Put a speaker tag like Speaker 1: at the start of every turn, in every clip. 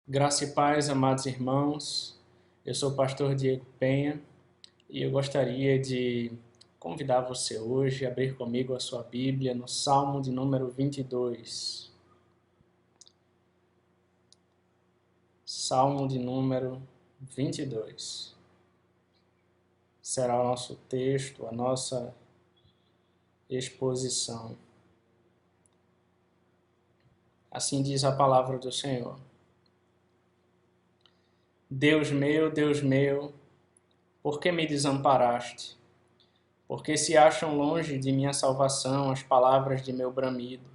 Speaker 1: Graça e paz, amados irmãos. Eu sou o pastor Diego Penha e eu gostaria de convidar você hoje a abrir comigo a sua Bíblia no Salmo de número 22. Salmo de número 22. Será o nosso texto, a nossa exposição. Assim diz a palavra do Senhor. Deus meu, por que me desamparaste? Porque se acham longe de minha salvação as palavras de meu bramido.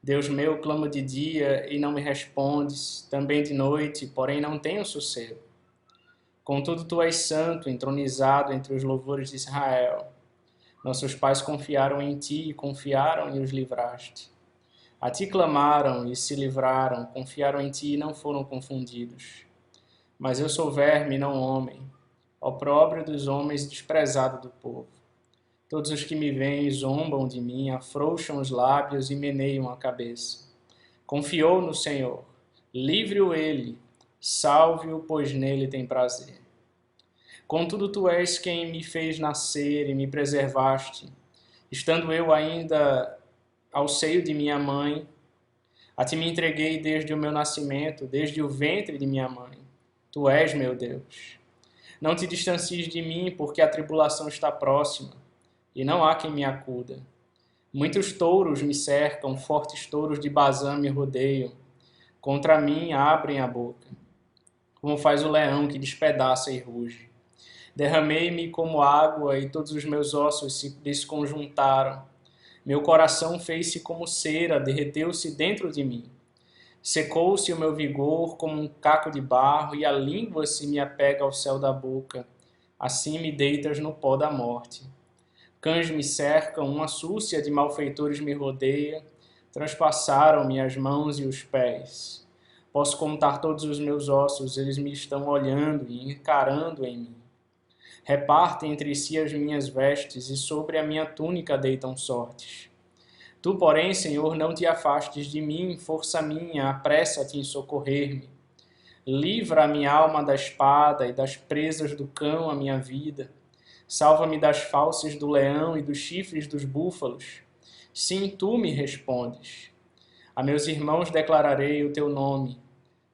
Speaker 1: Deus meu, clamo de dia e não me respondes, também de noite, porém não tenho sossego. Contudo, tu és santo, entronizado entre os louvores de Israel. Nossos pais confiaram em ti e confiaram e os livraste. A ti clamaram e se livraram, confiaram em ti e não foram confundidos. Mas eu sou verme e não homem, opróbrio dos homens e desprezado do povo. Todos os que me veem zombam de mim, afrouxam os lábios e meneiam a cabeça. Confiou no Senhor, livre-o ele, salve-o, pois nele tem prazer. Contudo, tu és quem me fez nascer e me preservaste, estando eu ainda ao seio de minha mãe. A ti me entreguei desde o meu nascimento, desde o ventre de minha mãe. Tu és meu Deus. Não te distancies de mim, porque a tribulação está próxima, e não há quem me acuda. Muitos touros me cercam, fortes touros de Bazã me rodeiam. Contra mim abrem a boca, como faz o leão que despedaça e ruge. Derramei-me como água e todos os meus ossos se desconjuntaram. Meu coração fez-se como cera, derreteu-se dentro de mim. Secou-se o meu vigor como um caco de barro e a língua se me apega ao céu da boca. Assim me deitas no pó da morte. Cães me cercam, uma súcia de malfeitores me rodeia. Transpassaram-me as mãos e os pés. Posso contar todos os meus ossos, eles me estão olhando e encarando em mim. Repartem entre si as minhas vestes e sobre a minha túnica deitam sortes. Tu, porém, Senhor, não te afastes de mim, força minha, apressa-te em socorrer-me. Livra a minha alma da espada e das presas do cão a minha vida. Salva-me das fauces do leão e dos chifres dos búfalos. Sim, tu me respondes. A meus irmãos declararei o teu nome.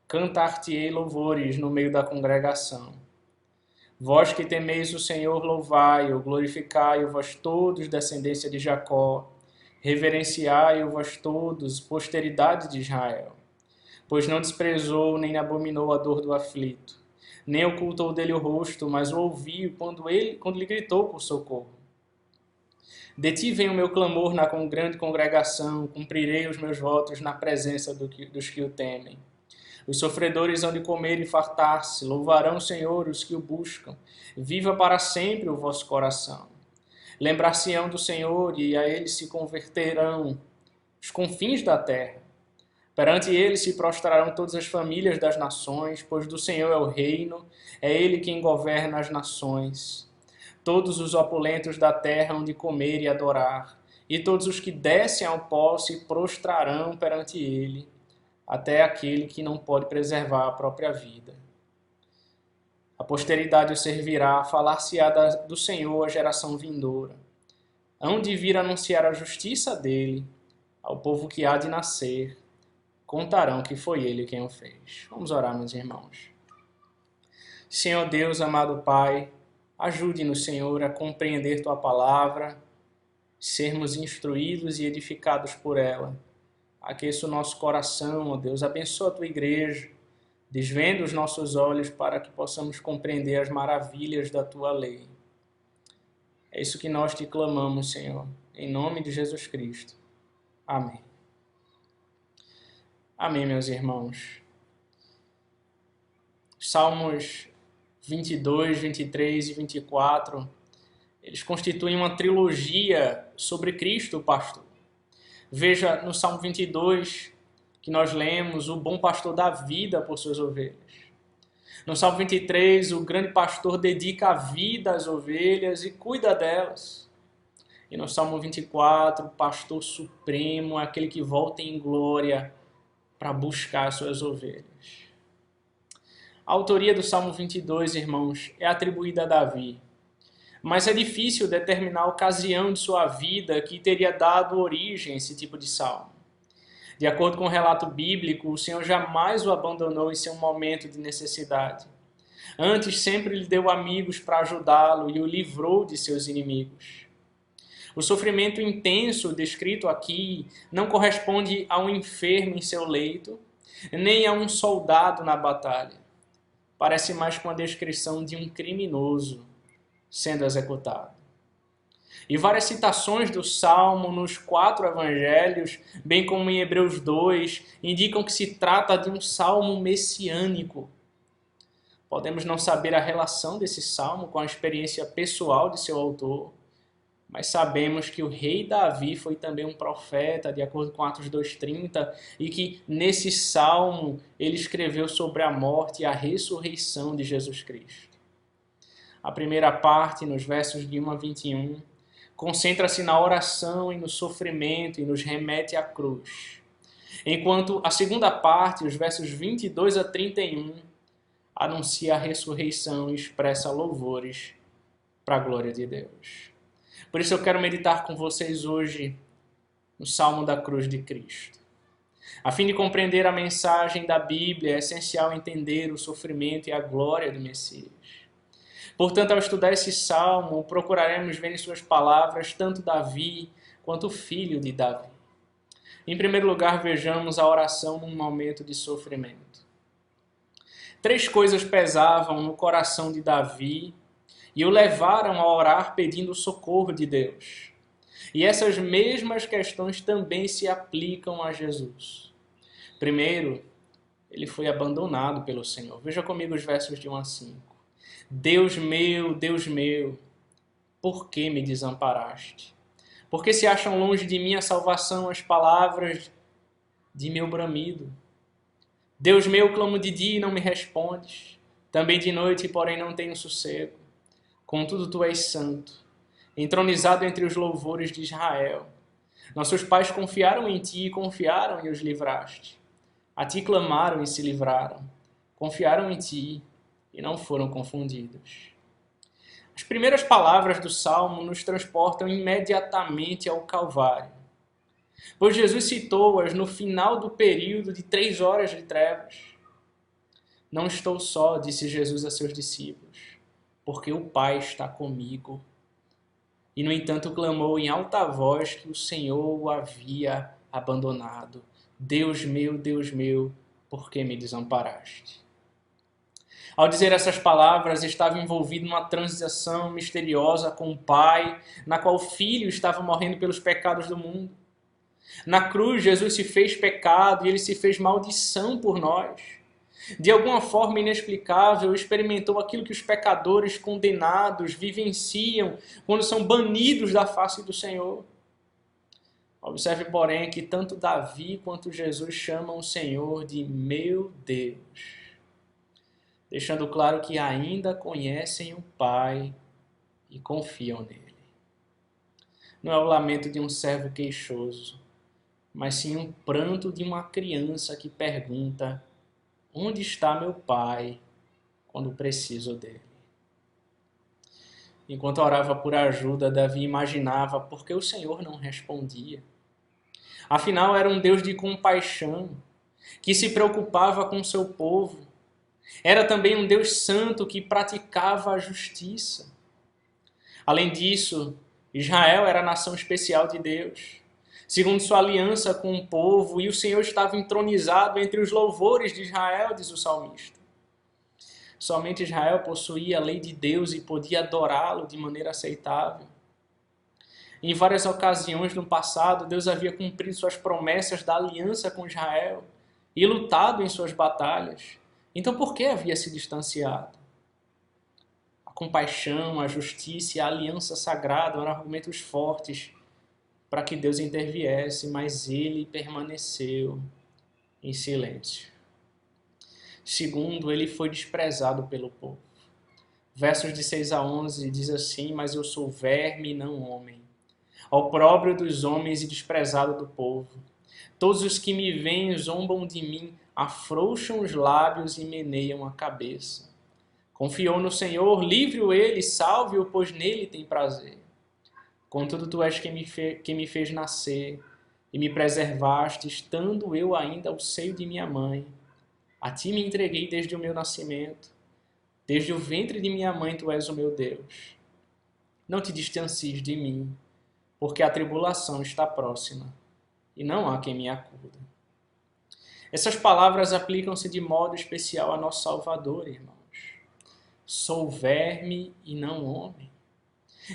Speaker 1: Cantar-te-ei louvores no meio da congregação. Vós que temeis o Senhor, louvai-o, glorificai-o, vós todos, descendência de Jacó. Reverenciai-o, vós todos, posteridade de Israel. Pois não desprezou nem abominou a dor do aflito, nem ocultou dele o rosto, mas o ouviu quando lhe gritou por socorro. De ti vem o meu clamor na grande congregação, cumprirei os meus votos na presença dos que o temem. Os sofredores hão de comer e fartar-se, louvarão o Senhor os que o buscam. Viva para sempre o vosso coração. Lembrar-se-ão do Senhor e a ele se converterão os confins da terra. Perante ele se prostrarão todas as famílias das nações, pois do Senhor é o reino, é ele quem governa as nações. Todos os opulentos da terra hão de comer e adorar, e todos os que descem ao pó se prostrarão perante ele, até aquele que não pode preservar a própria vida. A posteridade o servirá, falar-se-á do Senhor a geração vindoura. Hão de vir anunciar a justiça dele ao povo que há de nascer. Contarão que foi ele quem o fez. Vamos orar, meus irmãos. Senhor Deus, amado Pai, ajude-nos, Senhor, a compreender Tua palavra, sermos instruídos e edificados por ela. Aqueça o nosso coração, ó Deus, abençoa a Tua igreja, desvenda os nossos olhos para que possamos compreender as maravilhas da Tua lei. É isso que nós te clamamos, Senhor, em nome de Jesus Cristo. Amém. Amém, meus irmãos. Salmos 22, 23 e 24, eles constituem uma trilogia sobre Cristo, o pastor. Veja no Salmo 22 que nós lemos: o bom pastor dá vida por suas ovelhas. No Salmo 23, o grande pastor dedica a vida às ovelhas e cuida delas. E no Salmo 24, o pastor supremo é aquele que volta em glória para buscar as suas ovelhas. A autoria do Salmo 22, irmãos, é atribuída a Davi. Mas é difícil determinar a ocasião de sua vida que teria dado origem a esse tipo de salmo. De acordo com o relato bíblico, o Senhor jamais o abandonou em seu momento de necessidade. Antes, sempre lhe deu amigos para ajudá-lo e o livrou de seus inimigos. O sofrimento intenso descrito aqui não corresponde a um enfermo em seu leito, nem a um soldado na batalha. Parece mais com a descrição de um criminoso sendo executado. E várias citações do Salmo nos 4 evangelhos, bem como em Hebreus 2, indicam que se trata de um salmo messiânico. Podemos não saber a relação desse salmo com a experiência pessoal de seu autor, mas sabemos que o rei Davi foi também um profeta, de acordo com Atos 2,30, e que nesse salmo ele escreveu sobre a morte e a ressurreição de Jesus Cristo. A primeira parte, nos versos de 1 a 21, concentra-se na oração e no sofrimento e nos remete à cruz. Enquanto a segunda parte, os versos 22 a 31, anuncia a ressurreição e expressa louvores para a glória de Deus. Por isso eu quero meditar com vocês hoje no Salmo da Cruz de Cristo. A fim de compreender a mensagem da Bíblia, é essencial entender o sofrimento e a glória do Messias. Portanto, ao estudar esse salmo, procuraremos ver em suas palavras tanto Davi quanto o filho de Davi. Em primeiro lugar, vejamos a oração num momento de sofrimento. 3 coisas pesavam no coração de Davi e o levaram a orar pedindo o socorro de Deus. E essas mesmas questões também se aplicam a Jesus. Primeiro, ele foi abandonado pelo Senhor. Veja comigo os versos de 1 a 5. Deus meu, por que me desamparaste? Porque se acham longe de mim a salvação, as palavras de meu bramido. Deus meu, clamo de dia e não me respondes. Também de noite, porém não tenho sossego. Contudo, tu és santo, entronizado entre os louvores de Israel. Nossos pais confiaram em ti e confiaram e os livraste. A ti clamaram e se livraram. Confiaram em ti e não foram confundidos. As primeiras palavras do Salmo nos transportam imediatamente ao Calvário, pois Jesus citou-as no final do período de 3 horas de trevas. Não estou só, disse Jesus a seus discípulos, porque o Pai está comigo. E, no entanto, clamou em alta voz que o Senhor o havia abandonado. Deus meu, por que me desamparaste? Ao dizer essas palavras, estava envolvido numa transação misteriosa com o Pai, na qual o Filho estava morrendo pelos pecados do mundo. Na cruz, Jesus se fez pecado e ele se fez maldição por nós. De alguma forma inexplicável, experimentou aquilo que os pecadores condenados vivenciam quando são banidos da face do Senhor. Observe, porém, que tanto Davi quanto Jesus chamam o Senhor de meu Deus, deixando claro que ainda conhecem o Pai e confiam nele. Não é o lamento de um servo queixoso, mas sim um pranto de uma criança que pergunta: onde está meu Pai quando preciso dele? Enquanto orava por ajuda, Davi imaginava por que o Senhor não respondia. Afinal, era um Deus de compaixão, que se preocupava com seu povo. Era também um Deus santo que praticava a justiça. Além disso, Israel era a nação especial de Deus, segundo sua aliança com o povo, e o Senhor estava entronizado entre os louvores de Israel, diz o salmista. Somente Israel possuía a lei de Deus e podia adorá-lo de maneira aceitável. Em várias ocasiões no passado, Deus havia cumprido suas promessas da aliança com Israel e lutado em suas batalhas. Então, por que havia se distanciado? A compaixão, a justiça e a aliança sagrada eram argumentos fortes para que Deus interviesse, mas ele permaneceu em silêncio. Segundo, ele foi desprezado pelo povo. Versos de 6 a 11 diz assim: mas eu sou verme e não homem, opróbrio dos homens e desprezado do povo. Todos os que me veem zombam de mim. afrouxam os lábios e meneiam a cabeça. Confiou no Senhor, livre-o ele, salve-o, pois nele tem prazer. Contudo, tu és quem me fez nascer e me preservaste, estando eu ainda ao seio de minha mãe. A ti me entreguei desde o meu nascimento. Desde o ventre de minha mãe tu és o meu Deus. Não te distancies de mim, porque a tribulação está próxima e não há quem me acuda. Essas palavras aplicam-se de modo especial a nosso Salvador, irmãos. Sou verme e não homem.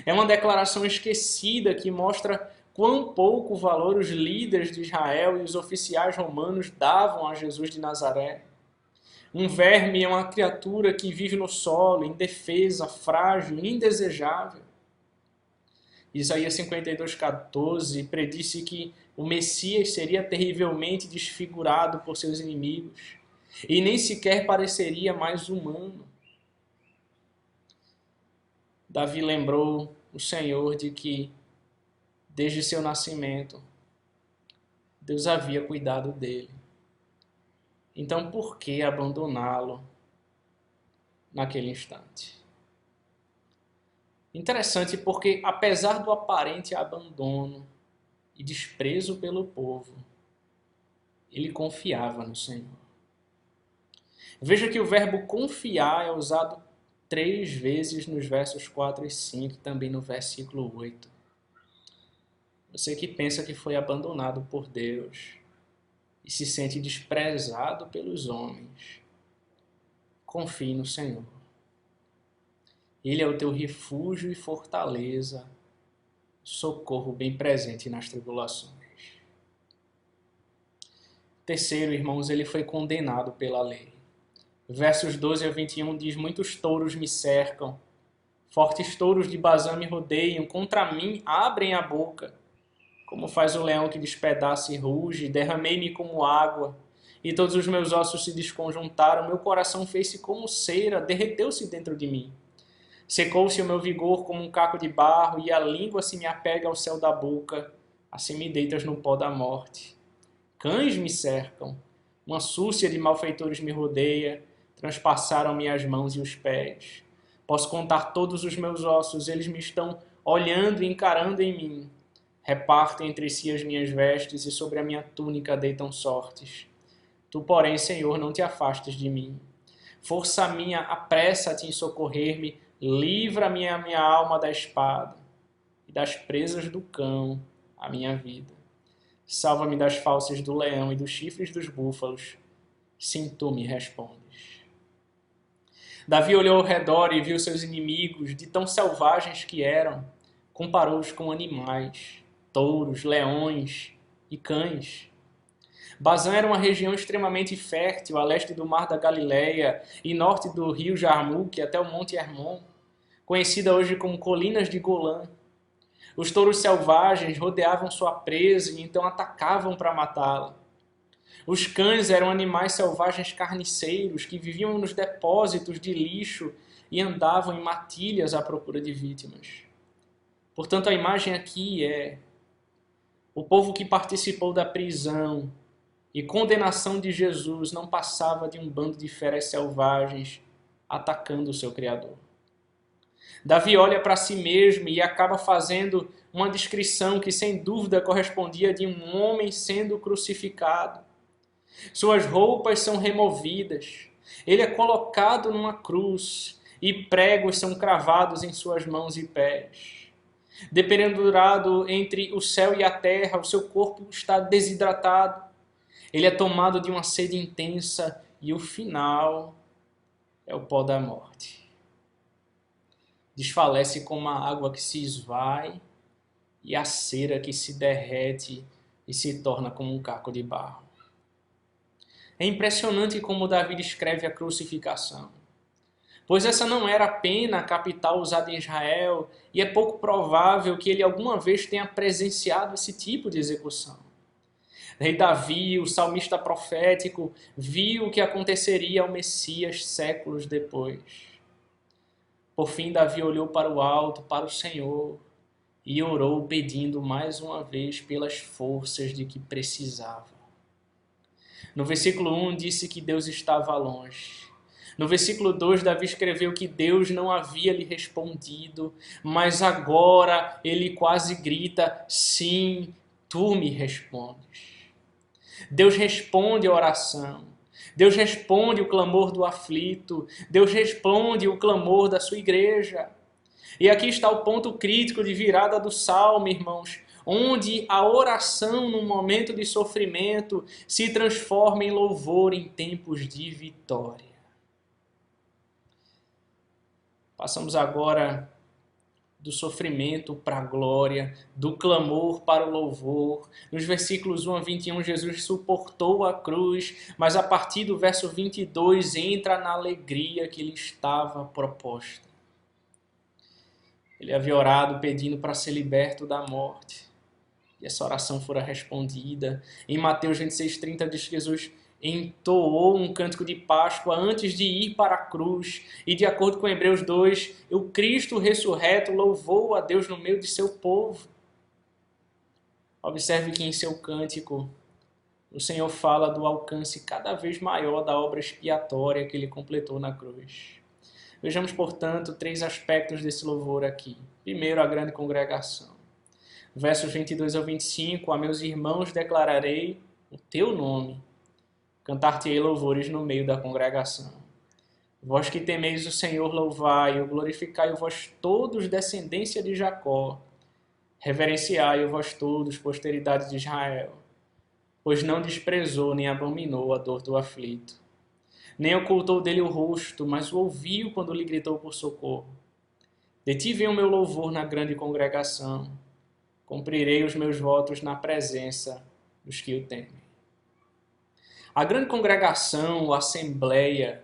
Speaker 1: É uma declaração esquecida que mostra quão pouco valor os líderes de Israel e os oficiais romanos davam a Jesus de Nazaré. Um verme é uma criatura que vive no solo, indefesa, frágil, indesejável. Isaías 52:14 predisse que o Messias seria terrivelmente desfigurado por seus inimigos e nem sequer pareceria mais humano. Davi lembrou o Senhor de que, desde seu nascimento, Deus havia cuidado dele. Então, por que abandoná-lo naquele instante? Interessante porque, apesar do aparente abandono e desprezo pelo povo, ele confiava no Senhor. Veja que o verbo confiar é usado 3 vezes nos versos 4 e 5, e também no versículo 8. Você que pensa que foi abandonado por Deus e se sente desprezado pelos homens, confie no Senhor. Ele é o teu refúgio e fortaleza, socorro bem presente nas tribulações. Terceiro, irmãos, ele foi condenado pela lei. Versos 12 a 21 diz: muitos touros me cercam, fortes touros de Bazã me rodeiam, contra mim abrem a boca. Como faz o leão que despedaça e ruge, derramei-me como água, e todos os meus ossos se desconjuntaram, meu coração fez-se como cera, derreteu-se dentro de mim. Secou-se o meu vigor como um caco de barro, e a língua se me apega ao céu da boca, assim me deitas no pó da morte. Cães me cercam, uma súcia de malfeitores me rodeia, transpassaram-me as mãos e os pés. Posso contar todos os meus ossos, eles me estão olhando e encarando em mim. Repartem entre si as minhas vestes e sobre a minha túnica deitam sortes. Tu, porém, Senhor, não te afastes de mim. Força minha, apressa-te em socorrer-me, livra-me a minha alma da espada e das presas do cão, a minha vida. Salva-me das fauces do leão e dos chifres dos búfalos. Sim, tu me respondes. Davi olhou ao redor e viu seus inimigos, de tão selvagens que eram, comparou-os com animais, touros, leões e cães. Bazã era uma região extremamente fértil, a leste do Mar da Galileia e norte do rio Jarmuque até o Monte Hermon, conhecida hoje como Colinas de Golã. Os touros selvagens rodeavam sua presa e então atacavam para matá-la. Os cães eram animais selvagens carniceiros que viviam nos depósitos de lixo e andavam em matilhas à procura de vítimas. Portanto, a imagem aqui é o povo que participou da prisão e condenação de Jesus não passava de um bando de feras selvagens atacando o seu Criador. Davi olha para si mesmo e acaba fazendo uma descrição que sem dúvida correspondia de um homem sendo crucificado. Suas roupas são removidas, ele é colocado numa cruz e pregos são cravados em suas mãos e pés. Dependurado entre o céu e a terra, o seu corpo está desidratado. Ele é tomado de uma sede intensa e o final é o pó da morte. Desfalece como a água que se esvai e a cera que se derrete e se torna como um caco de barro. É impressionante como Davi descreve a crucificação, pois essa não era a pena capital usada em Israel e é pouco provável que ele alguma vez tenha presenciado esse tipo de execução. Rei Davi, o salmista profético, viu o que aconteceria ao Messias séculos depois. Por fim, Davi olhou para o alto, para o Senhor, e orou pedindo mais uma vez pelas forças de que precisava. No versículo 1 disse que Deus estava longe. No versículo 2, Davi escreveu que Deus não havia lhe respondido, mas agora ele quase grita: sim, tu me respondes. Deus responde a oração. Deus responde o clamor do aflito. Deus responde o clamor da sua igreja. E aqui está o ponto crítico de virada do salmo, irmãos, onde a oração num momento de sofrimento se transforma em louvor em tempos de vitória. Passamos agora do sofrimento para a glória, do clamor para o louvor. Nos versículos 1 a 21, Jesus suportou a cruz, mas a partir do verso 22 entra na alegria que lhe estava proposta. Ele havia orado pedindo para ser liberto da morte. E essa oração fora respondida. Em Mateus 26:30 diz que Jesus entoou um cântico de Páscoa antes de ir para a cruz. E de acordo com Hebreus 2, o Cristo ressurreto louvou a Deus no meio de seu povo. Observe que em seu cântico o Senhor fala do alcance cada vez maior da obra expiatória que ele completou na cruz. Vejamos, portanto, 3 aspectos desse louvor aqui. Primeiro, a grande congregação. Versos 22 ao 25, a meus irmãos declararei o teu nome, cantar-te-ei louvores no meio da congregação. Vós que temeis o Senhor, louvai-o, glorificai-o vós todos, descendência de Jacó. Reverenciai-o vós todos, posteridade de Israel, pois não desprezou nem abominou a dor do aflito. Nem ocultou dele o rosto, mas o ouviu quando lhe gritou por socorro. De ti vem o meu louvor na grande congregação. Cumprirei os meus votos na presença dos que o temem. A grande congregação, ou assembleia,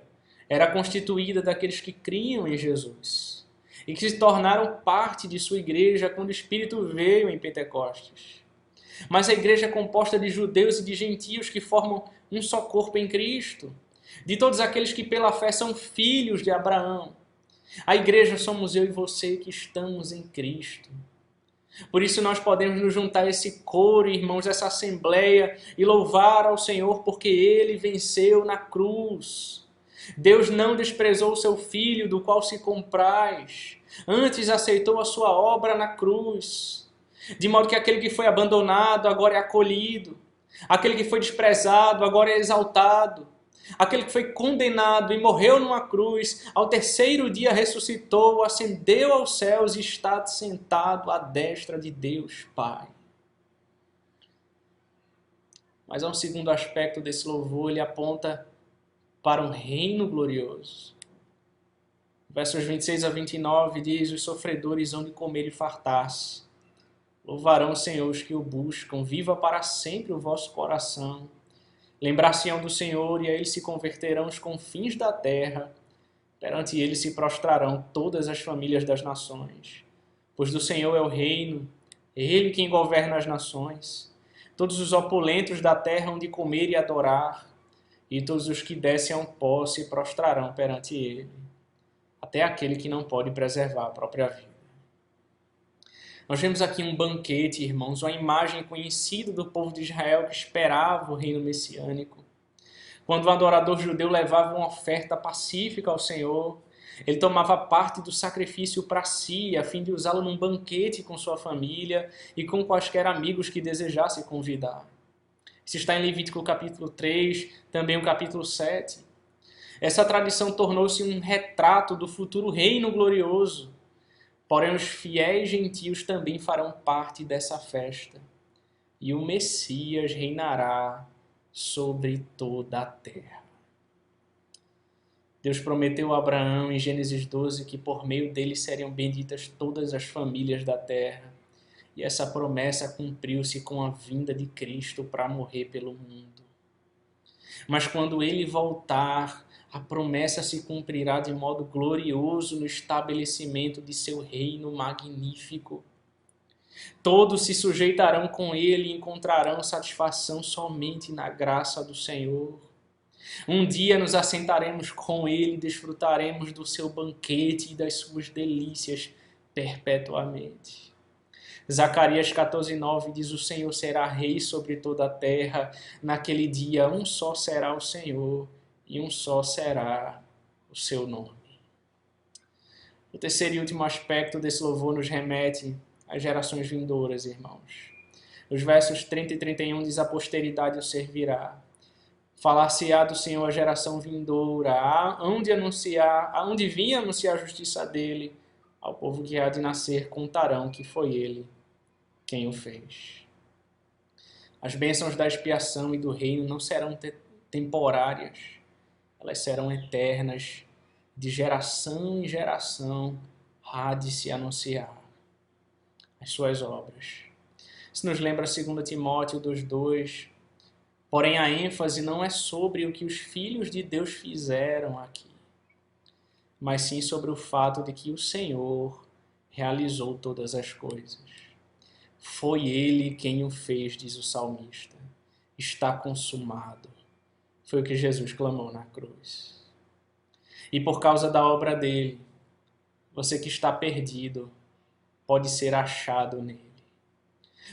Speaker 1: era constituída daqueles que criam em Jesus e que se tornaram parte de sua igreja quando o Espírito veio em Pentecostes. Mas a igreja é composta de judeus e de gentios que formam um só corpo em Cristo, de todos aqueles que pela fé são filhos de Abraão. A igreja somos eu e você que estamos em Cristo. Por isso nós podemos nos juntar a esse coro, irmãos, essa assembleia e louvar ao Senhor porque Ele venceu na cruz. Deus não desprezou o seu Filho, do qual se compraz. Antes aceitou a sua obra na cruz. De modo que aquele que foi abandonado agora é acolhido. Aquele que foi desprezado agora é exaltado. Aquele que foi condenado e morreu numa cruz, ao terceiro dia ressuscitou, ascendeu aos céus e está sentado à destra de Deus Pai. Mas há um segundo aspecto desse louvor, ele aponta para um reino glorioso. Versos 26 a 29 diz: os sofredores hão de comer e fartar-se. Louvarão o Senhor os que o buscam, viva para sempre o vosso coração. Lembrar-se-ão do Senhor e a ele se converterão os confins da terra. Perante ele se prostrarão todas as famílias das nações. Pois do Senhor é o reino, ele quem governa as nações. Todos os opulentos da terra hão de comer e adorar, e todos os que descem ao pó se prostrarão perante ele, até aquele que não pode preservar a própria vida. Nós vemos aqui um banquete, irmãos, uma imagem conhecida do povo de Israel que esperava o reino messiânico. Quando o adorador judeu levava uma oferta pacífica ao Senhor, ele tomava parte do sacrifício para si, a fim de usá-lo num banquete com sua família e com quaisquer amigos que desejasse convidar. Isso está em Levítico capítulo 3, também o capítulo 7. Essa tradição tornou-se um retrato do futuro reino glorioso. Porém, os fiéis gentios também farão parte dessa festa. E o Messias reinará sobre toda a terra. Deus prometeu a Abraão em Gênesis 12 que por meio dele seriam benditas todas as famílias da terra. E essa promessa cumpriu-se com a vinda de Cristo para morrer pelo mundo. Mas quando ele voltar, a promessa se cumprirá de modo glorioso no estabelecimento de seu reino magnífico. Todos se sujeitarão com ele e encontrarão satisfação somente na graça do Senhor. Um dia nos assentaremos com ele e desfrutaremos do seu banquete e das suas delícias perpetuamente. Zacarias 14:9 diz: o Senhor será rei sobre toda a terra. Naquele dia, um só será o Senhor e um só será o seu nome. O terceiro e último aspecto desse louvor nos remete às gerações vindouras, irmãos. Os versos 30 e 31 diz: a posteridade o servirá. Falar-se-á do Senhor a geração vindoura, aonde vinha anunciar a justiça dele, ao povo que há de nascer contarão que foi ele quem o fez. As bênçãos da expiação e do reino não serão temporárias, elas serão eternas, de geração em geração há de se anunciar as suas obras. Isso nos lembra 2 Timóteo 2:2. Porém, a ênfase não é sobre o que os filhos de Deus fizeram aqui, mas sim sobre o fato de que o Senhor realizou todas as coisas. Foi Ele quem o fez, diz o salmista. Está consumado. Foi o que Jesus clamou na cruz. E por causa da obra dele, você que está perdido pode ser achado nele.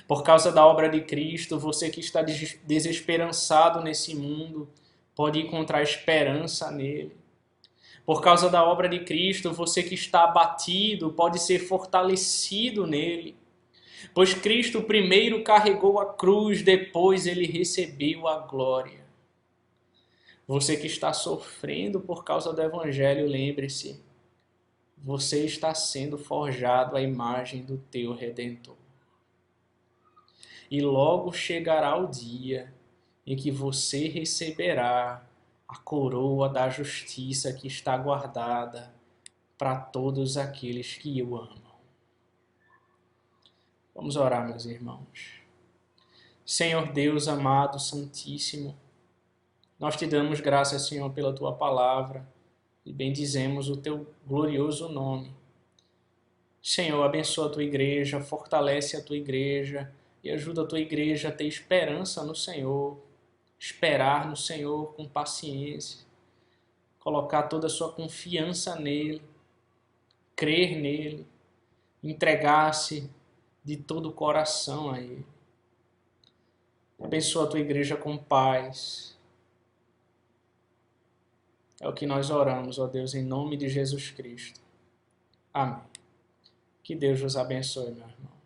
Speaker 1: Por causa da obra de Cristo, você que está desesperançado nesse mundo pode encontrar esperança nele. Por causa da obra de Cristo, você que está abatido pode ser fortalecido nele. Pois Cristo primeiro carregou a cruz, depois ele recebeu a glória. Você que está sofrendo por causa do Evangelho, lembre-se, você está sendo forjado à imagem do teu Redentor. E logo chegará o dia em que você receberá a coroa da justiça que está guardada para todos aqueles que o amam. Vamos orar, meus irmãos. Senhor Deus amado, santíssimo, nós te damos graças, Senhor, pela tua palavra e bendizemos o teu glorioso nome. Senhor, abençoa a tua igreja, fortalece a tua igreja e ajuda a tua igreja a ter esperança no Senhor, esperar no Senhor com paciência, colocar toda a sua confiança nele, crer nele, entregar-se de todo o coração a ele. Abençoa a tua igreja com paz. É o que nós oramos, ó Deus, em nome de Jesus Cristo. Amém. Que Deus vos abençoe, meu irmão.